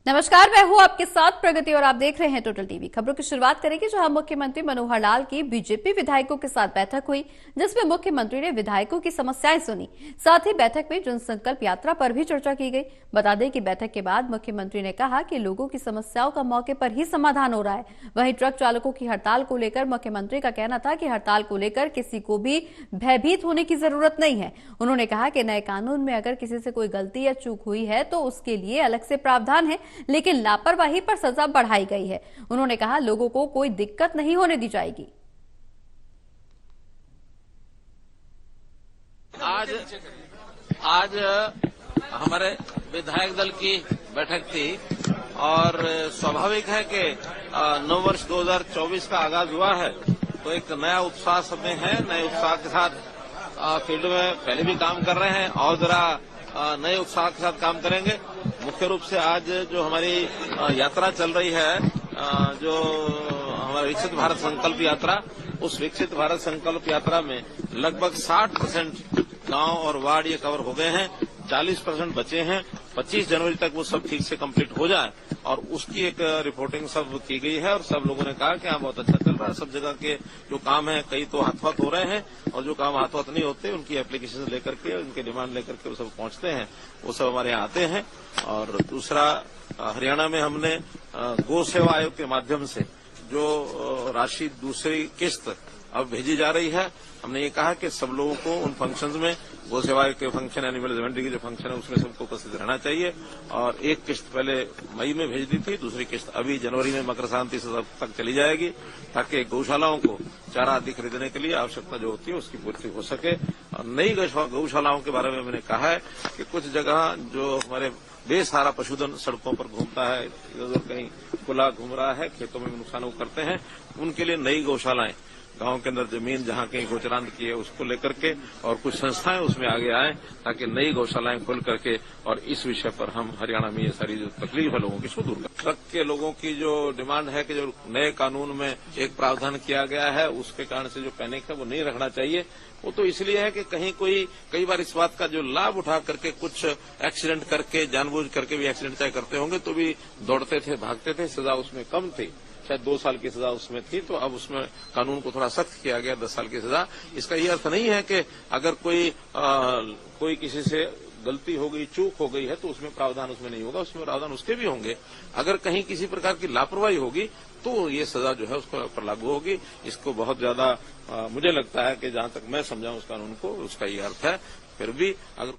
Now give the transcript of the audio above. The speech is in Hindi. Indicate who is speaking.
Speaker 1: नमस्कार, मैं हूं आपके साथ प्रगति और आप देख रहे हैं टोटल टीवी। खबरों की शुरुआत करेंगे जहां मुख्यमंत्री मनोहर लाल की बीजेपी विधायकों के साथ बैठक हुई, जिसमें मुख्यमंत्री ने विधायकों की समस्याएं सुनी। साथ ही बैठक में जनसंकल्प यात्रा पर भी चर्चा की गई। बता दें कि बैठक के बाद मुख्यमंत्री ने कहा कि लोगों की समस्याओं का मौके पर ही समाधान हो रहा है। वहीं ट्रक चालकों की हड़ताल को लेकर मुख्यमंत्री का कहना था कि हड़ताल को लेकर किसी को भी भयभीत होने की जरूरत नहीं है। उन्होंने कहा कि नए कानून में अगर किसी से कोई गलती या चूक हुई है तो उसके लिए अलग से प्रावधान है, लेकिन लापरवाही पर सजा बढ़ाई गई है। उन्होंने कहा लोगों को कोई दिक्कत नहीं होने दी जाएगी।
Speaker 2: आज हमारे विधायक दल की बैठक थी और स्वाभाविक है कि नव वर्ष 2024 का आगाज हुआ है तो एक नया उत्साह सब में है। नए उत्साह के साथ फील्ड में पहले भी काम कर रहे हैं और जरा नए उत्साह के साथ काम करेंगे। मुख्य रूप से आज जो हमारी यात्रा चल रही है, जो हमारा विकसित भारत संकल्प यात्रा, उस विकसित भारत संकल्प यात्रा में लगभग 60% गांव और वार्ड ये कवर हो गए हैं, 40% बचे हैं। 25 जनवरी तक वो सब ठीक से कंप्लीट हो जाए और उसकी एक रिपोर्टिंग सब की गई है और सब लोगों ने कहा कि हाँ बहुत अच्छा चल रहा है। सब जगह के जो काम है कई तो हाथ हो रहे हैं और जो काम हाथ नहीं होते उनकी एप्लीकेशन लेकर के, उनके डिमांड लेकर के वो सब पहुंचते हैं, वो सब हमारे यहाँ आते हैं। और दूसरा, हरियाणा में हमने गौ सेवा आयोग के माध्यम से जो राशि दूसरी किस्त अब भेजी जा रही है, हमने ये कहा कि सब लोगों को उन फंक्शंस में, गौ सेवा के फंक्शन, एनिमल हस्बेंड्री के जो फंक्शन है उसमें सबको उपस्थित रहना चाहिए। और एक किस्त पहले मई में भेज दी थी, दूसरी किस्त अभी जनवरी में मकर संक्रांति से तक चली जाएगी, ताकि गौशालाओं को चारा आदि खरीदने के लिए आवश्यकता जो होती है उसकी पूर्ति हो सके। और नई गौशालाओं के बारे में मैंने कहा है कि कुछ जगह जो हमारे बेसहारा पशुधन सड़कों पर घूमता है, इधर उधर कहीं खुला घूम रहा है, खेतों में नुकसान करते हैं, उनके लिए नई गौशालाएं, गांव के अंदर जमीन जहां कहीं गोचरांत की है उसको लेकर के और कुछ संस्थाएं उसमें आगे आए ताकि नई गौशालाएं खोल करके और इस विषय पर हम हरियाणा में ये सारी जो तकलीफ है लोगों की उसको दूर करें। ट्रक के लोगों की जो डिमांड है कि जो नए कानून में एक प्रावधान किया गया है उसके कारण से जो पैनिक है वो नहीं रखना चाहिए। वो तो इसलिए है कि कहीं कई बार इस बात का जो लाभ उठा करके कुछ एक्सीडेंट करके, जानबूझ करके भी एक्सीडेंट चाहे करते होंगे तो भी दौड़ते थे, भागते थे, सजा उसमें कम थी, शायद 2 साल की सजा उसमें थी, तो अब उसमें कानून को थोड़ा सख्त किया गया, 10 साल की सजा। इसका ये अर्थ नहीं है कि अगर कोई किसी से गलती हो गई, चूक हो गई है तो उसमें प्रावधान उसमें नहीं होगा, उसमें प्रावधान उसके भी होंगे। अगर कहीं किसी प्रकार की लापरवाही होगी तो ये सजा जो है उसको पर लागू होगी। इसको बहुत ज्यादा मुझे लगता है कि जहां तक मैं समझाऊं उस कानून को, उसका ये अर्थ है। फिर भी अगर